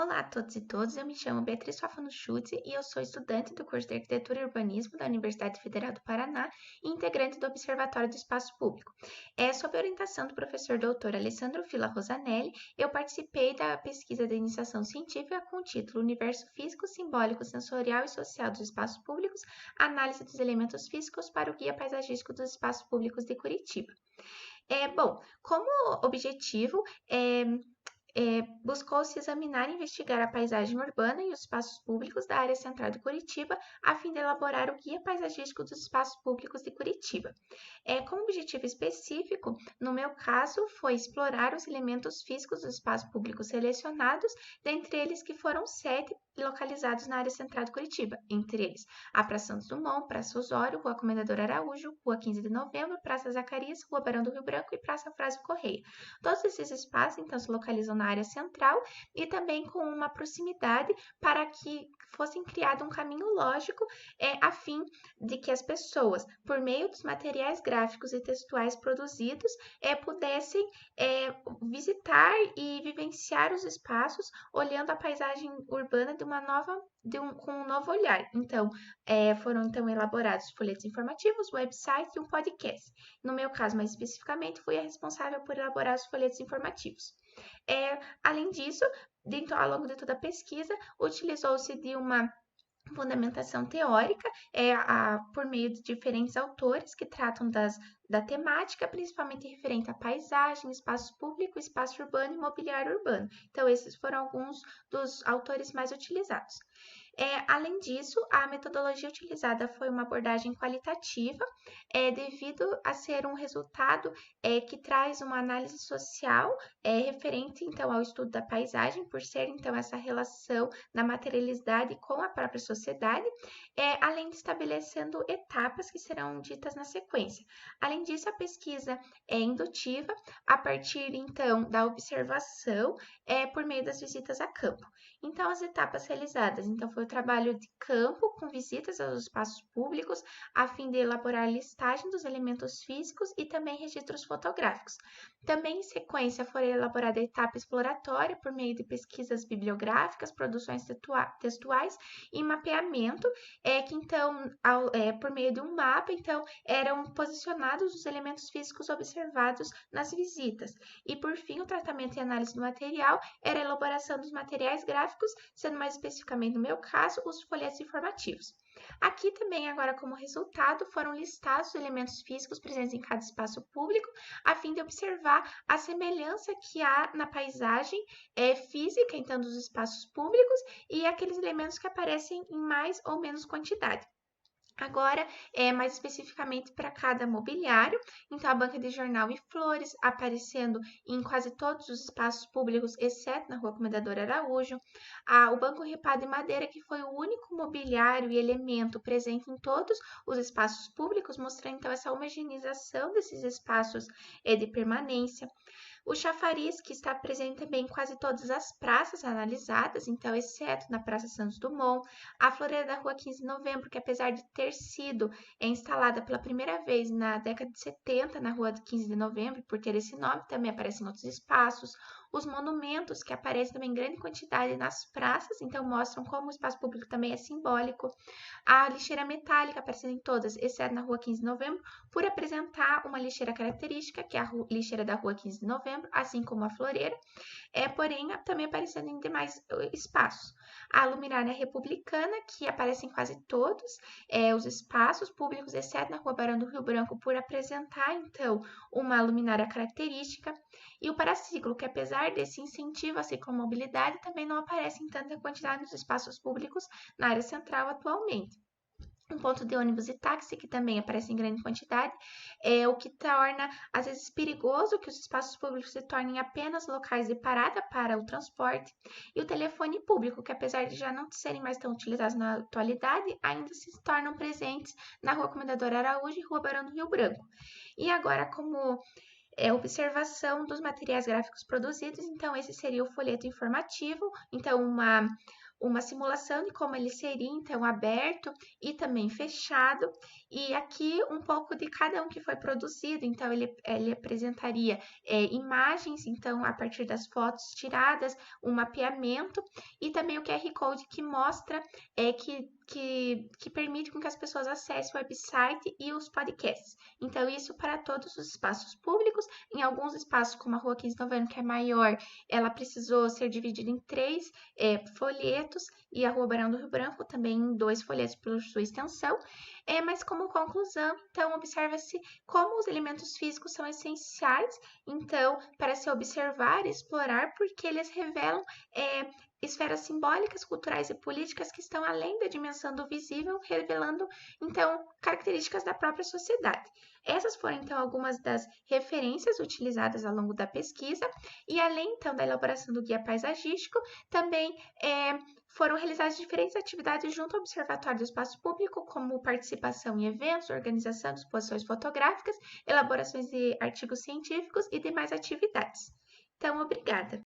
Olá a todos e todas, eu me chamo Beatriz Fafano Schutz e eu sou estudante do curso de Arquitetura e Urbanismo da Universidade Federal do Paraná e integrante do Observatório do Espaço Público. Sob a orientação do professor doutor Alessandro Fila Rosanelli, eu participei da pesquisa de iniciação científica com o título Universo Físico, Simbólico, Sensorial e Social dos Espaços Públicos, Análise dos Elementos Físicos para o Guia Paisagístico dos Espaços Públicos de Curitiba. Como objetivo, buscou-se examinar e investigar a paisagem urbana e os espaços públicos da área central de Curitiba, a fim de elaborar o Guia Paisagístico dos Espaços Públicos de Curitiba. Como objetivo específico, no meu caso, foi explorar os elementos físicos dos espaços públicos selecionados, dentre eles que foram 7 localizados na área central de Curitiba, entre eles a Praça Santos Dumont, Praça Osório, Rua Comendador Araújo, Rua 15 de Novembro, Praça Zacarias, Rua Barão do Rio Branco e Praça Frásio Correia. Todos esses espaços, então, se localizam na área central e também com uma proximidade para que fosse criado um caminho lógico a fim de que as pessoas, por meio dos materiais gráficos e textuais produzidos, pudessem visitar e vivenciar os espaços olhando a paisagem urbana com um novo olhar. Então, foram então elaborados folhetos informativos, websites e um podcast. No meu caso, mais especificamente, fui a responsável por elaborar os folhetos informativos. Além disso, ao longo de toda a pesquisa, utilizou-se de uma fundamentação teórica por meio de diferentes autores que tratam da temática, principalmente referente à paisagem, espaço público, espaço urbano e mobiliário urbano. Então, esses foram alguns dos autores mais utilizados. Além disso, a metodologia utilizada foi uma abordagem qualitativa, devido a ser um resultado que traz uma análise social referente, então, ao estudo da paisagem, por ser, então, essa relação da materialidade com a própria sociedade, além de estabelecendo etapas que serão ditas na sequência. Além disso, a pesquisa é indutiva, a partir, então, da observação por meio das visitas a campo. Então, as etapas realizadas, então, foi o trabalho de campo com visitas aos espaços públicos, a fim de elaborar a listagem dos elementos físicos e também registros fotográficos. Também, em sequência, foi elaborada a etapa exploratória por meio de pesquisas bibliográficas, produções textuais e mapeamento, que então, por meio de um mapa, então, eram posicionados os elementos físicos observados nas visitas. E, por fim, o tratamento e análise do material era a elaboração dos materiais gráficos, sendo mais especificamente, no meu caso, os folhetos informativos. Aqui também, agora como resultado, foram listados os elementos físicos presentes em cada espaço público, a fim de observar a semelhança que há na paisagem física, então, dos espaços públicos, e aqueles elementos que aparecem em mais ou menos quantidade. Agora, mais especificamente para cada mobiliário, então a banca de jornal e flores aparecendo em quase todos os espaços públicos, exceto na Rua Comendador Araújo, o banco ripado em madeira, que foi o único mobiliário e elemento presente em todos os espaços públicos, mostrando então essa homogeneização desses espaços de permanência. O chafariz, que está presente também em quase todas as praças analisadas, então, exceto na Praça Santos Dumont, a floreira da Rua 15 de Novembro, que apesar de ter sido instalada pela primeira vez na década de 70 na Rua 15 de Novembro, por ter esse nome, também aparece em outros espaços. Os monumentos, que aparecem também em grande quantidade nas praças, então mostram como o espaço público também é simbólico. A lixeira metálica, aparecendo em todas, exceto na Rua 15 de Novembro, por apresentar uma lixeira característica, que é a lixeira da Rua 15 de Novembro, assim como a floreira, porém também aparecendo em demais espaços. A luminária republicana, que aparece em quase todos os espaços públicos, exceto na Rua Barão do Rio Branco, por apresentar, então, uma luminária característica. E o paraciclo, que apesar desse incentivo à ciclomobilidade, também não aparece em tanta quantidade nos espaços públicos na área central atualmente. Um ponto de ônibus e táxi, que também aparece em grande quantidade, o que torna, às vezes, perigoso que os espaços públicos se tornem apenas locais de parada para o transporte. E o telefone público, que apesar de já não serem mais tão utilizados na atualidade, ainda se tornam presentes na Rua Comendador Araújo e Rua Barão do Rio Branco. E agora, como observação dos materiais gráficos produzidos, então esse seria o folheto informativo, então uma simulação de como ele seria, então, aberto e também fechado. E aqui um pouco de cada um que foi produzido, então, ele apresentaria imagens, então, a partir das fotos tiradas, um mapeamento e também o QR Code que mostra que permite com que as pessoas acessem o website e os podcasts. Então, isso para todos os espaços públicos. Em alguns espaços, como a Rua 15 de Novembro, que é maior, ela precisou ser dividida em 3 folhetos, e a Rua Barão do Rio Branco também em 2 folhetos por sua extensão. Mas como conclusão, então, observa-se como os elementos físicos são essenciais, então, para se observar e explorar, porque eles revelam esferas simbólicas, culturais e políticas que estão além da dimensão do visível, revelando, então, características da própria sociedade. Essas foram, então, algumas das referências utilizadas ao longo da pesquisa, e além, então, da elaboração do guia paisagístico, também foram realizadas diferentes atividades junto ao Observatório do Espaço Público, como participação em eventos, organização de exposições fotográficas, elaborações de artigos científicos e demais atividades. Então, obrigada!